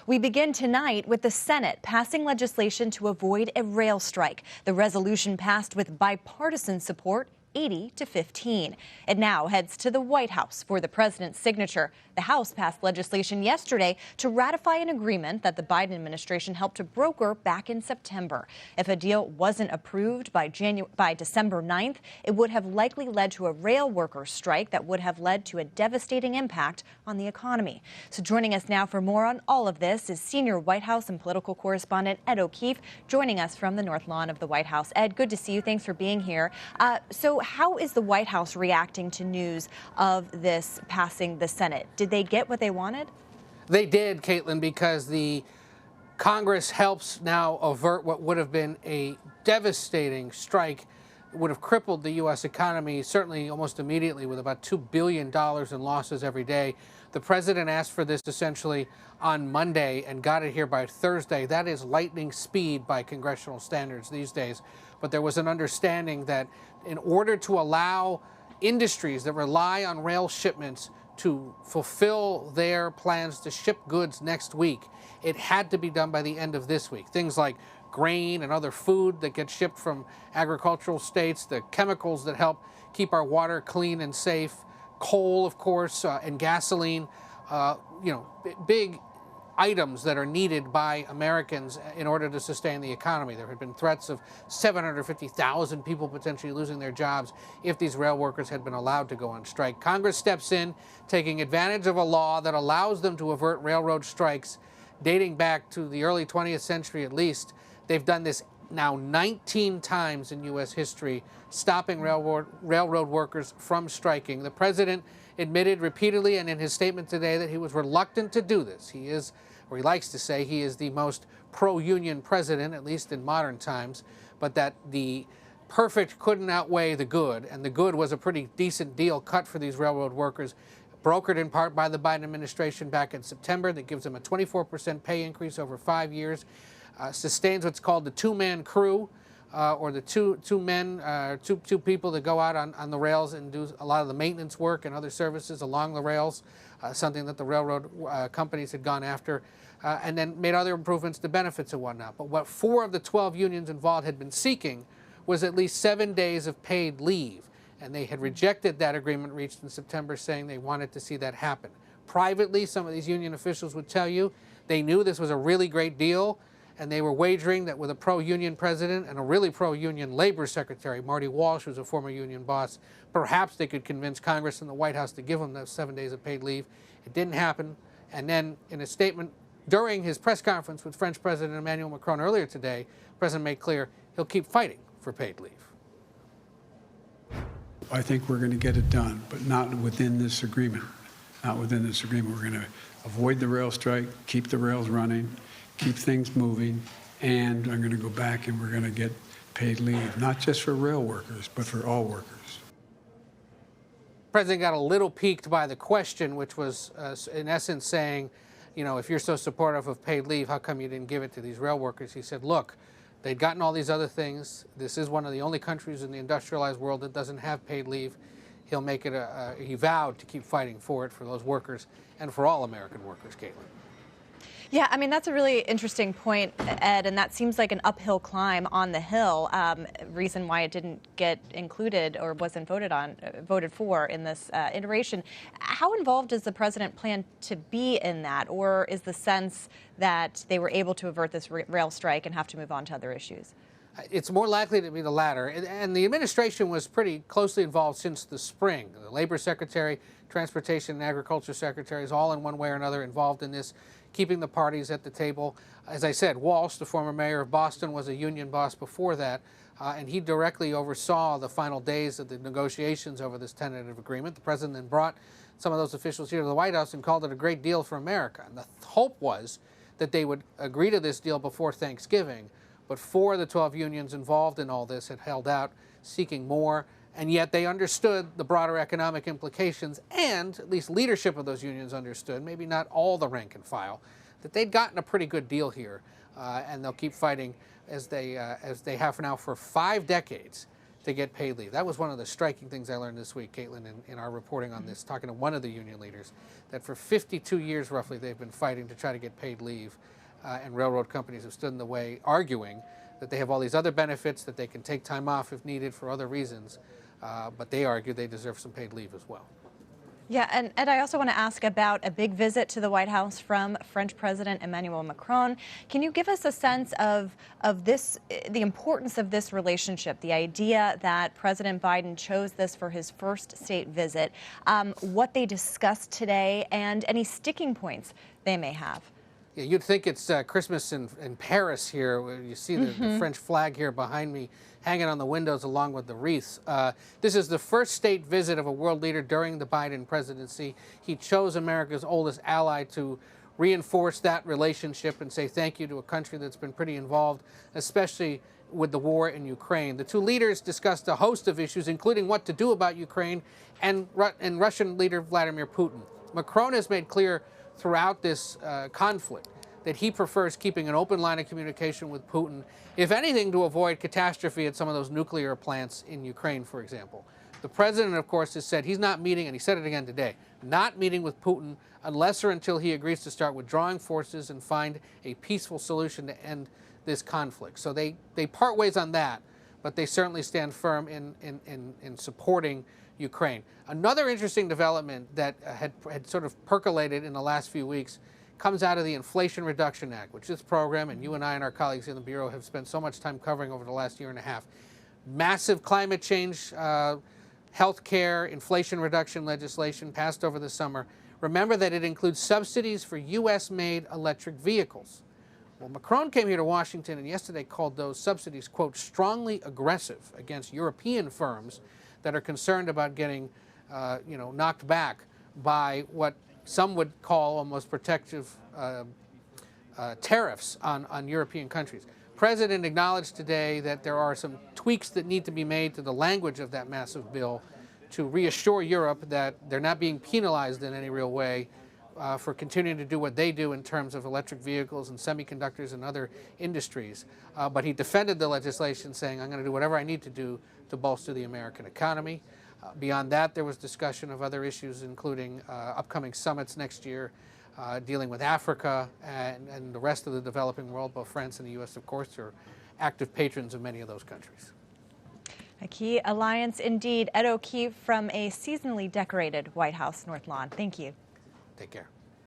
We begin tonight with the Senate passing legislation to avoid a rail strike. The resolution passed with bipartisan support, 80 to 15. It now heads to the White House for the president's signature. The House passed legislation yesterday to ratify an agreement that the Biden administration helped to broker back in September. If a deal wasn't approved by December 9th, it would have likely led to a rail workers' strike that would have led to a devastating impact on the economy. So joining us now for more on all of this is senior White House and political correspondent Ed O'Keefe, joining us from the North Lawn of the White House. Ed, good to see you. Thanks for being here. So how is the White House reacting to news of this passing the Senate? Did they get what they wanted? They did, Caitlin, because the Congress helps now avert what would have been a devastating strike. It would have crippled the U.S. economy, certainly almost immediately, with about $2 billion in losses every day. The president asked for this essentially on Monday and got it here by Thursday. That is lightning speed by congressional standards these days. But there was an understanding that in order to allow industries that rely on rail shipments to fulfill their plans to ship goods next week, it had to be done by the end of this week. Things like grain and other food that gets shipped from agricultural states, the chemicals that help keep our water clean and safe, coal, of course, and gasoline, big items that are needed by Americans in order to sustain the economy. There had been threats of 750,000 people potentially losing their jobs if these rail workers had been allowed to go on strike. Congress steps in, taking advantage of a law that allows them to avert railroad strikes dating back to the early 20th century at least. They've done this now 19 times in U.S. history, stopping railroad workers from striking. The president admitted repeatedly and in his statement today that he was reluctant to do this. He is, or he likes to say, he is the most pro-union president, at least in modern times, but that the perfect couldn't outweigh the good, and the good was a pretty decent deal cut for these railroad workers, brokered in part by the Biden administration back in September, that gives them a 24% pay increase over 5 years, sustains what's called the two-man crew, or the two people that go out on the rails and do a lot of the maintenance work and other services along the rails, something that the railroad companies had gone after, and then made other improvements to benefits and whatnot. But what 4 of the 12 unions involved had been seeking was at least 7 days of paid leave, and they had rejected that agreement reached in September, saying they wanted to see that happen. Privately, some of these union officials would tell you they knew this was a really great deal, and they were wagering that with a pro-union president and a really pro-union labor secretary, Marty Walsh, who's a former union boss, perhaps they could convince Congress and the White House to give them those 7 days of paid leave. It didn't happen. And then in a statement during his press conference with French President Emmanuel Macron earlier today, the president made clear he'll keep fighting for paid leave. I think we're going to get it done, but not within this agreement. Not within this agreement. We're going to avoid the rail strike, keep the rails running, keep things moving, and I'm going to go back and we're going to get paid leave, not just for rail workers, but for all workers. The president got a little piqued by the question, which was in essence saying, you know, if you're so supportive of paid leave, how come you didn't give it to these rail workers? He said, look, they'd gotten all these other things. This is one of the only countries in the industrialized world that doesn't have paid leave. He'll make it he vowed to keep fighting for it for those workers and for all American workers, Caitlin. Yeah, I mean, that's a really interesting point, Ed, and that seems like an uphill climb on the hill. Reason why it didn't get included or wasn't voted for in this iteration. How involved does the president plan to be in that, or is the sense that they were able to avert this rail strike and have to move on to other issues? It's more likely to be the latter. And the administration was pretty closely involved since the spring. The Labor Secretary, Transportation and Agriculture Secretaries, all in one way or another involved in this, keeping the parties at the table. As I said, Walsh, the former mayor of Boston, was a union boss before that, and he directly oversaw the final days of the negotiations over this tentative agreement. The president then brought some of those officials here to the White House and called it a great deal for America. And the hope was that they would agree to this deal before Thanksgiving. But 4 of the 12 unions involved in all this had held out, seeking more, and yet they understood the broader economic implications, and at least leadership of those unions understood, maybe not all the rank and file, that they'd gotten a pretty good deal here, and they'll keep fighting as they have now for 5 decades to get paid leave. That was one of the striking things I learned this week, Caitlin, in our reporting on this, talking to one of the union leaders, that for 52 years roughly they've been fighting to try to get paid leave, and railroad companies have stood in the way, arguing that they have all these other benefits, that they can take time off if needed for other reasons, but they argue they deserve some paid leave as well. Yeah, and Ed, I also want to ask about a big visit to the White House from French President Emmanuel Macron. Can you give us a sense of this, the importance of this relationship, the idea that President Biden chose this for his first state visit, what they discussed today, and any sticking points they may have? Yeah, you'd think it's Christmas in Paris here, where you see the French flag here behind me hanging on the windows along with the wreaths. This is the first state visit of a world leader during the Biden presidency. He chose America's oldest ally to reinforce that relationship and say thank you to a country that's been pretty involved, especially with the war in Ukraine. The two leaders discussed a host of issues, including what to do about Ukraine and Russian leader Vladimir Putin. Macron has made clear throughout this conflict that he prefers keeping an open line of communication with Putin, if anything, to avoid catastrophe at some of those nuclear plants in Ukraine, for example. The president, of course, has said he's not meeting, and he said it again today, not meeting with Putin unless or until he agrees to start withdrawing forces and find a peaceful solution to end this conflict. So they part ways on that, but they certainly stand firm in supporting Ukraine. Another interesting development that had sort of percolated in the last few weeks comes out of the Inflation Reduction Act, which this program, and you and I and our colleagues in the Bureau have spent so much time covering over the last year and a half. Massive climate change, health care, inflation reduction legislation passed over the summer. Remember that it includes subsidies for U.S.-made electric vehicles. Well, Macron came here to Washington and yesterday called those subsidies, quote, strongly aggressive against European firms that are concerned about getting, knocked back by what some would call almost protective tariffs on European countries. President acknowledged today that there are some tweaks that need to be made to the language of that massive bill to reassure Europe that they're not being penalized in any real way for continuing to do what they do in terms of electric vehicles and semiconductors and other industries. But he defended the legislation, saying, I'm going to do whatever I need to do to bolster the American economy. Beyond that, there was discussion of other issues, including upcoming summits next year, dealing with Africa and the rest of the developing world. Both France and the U.S., of course, are active patrons of many of those countries. A key alliance indeed. Ed O'Keefe from a seasonally decorated White House North Lawn. Thank you. Take care.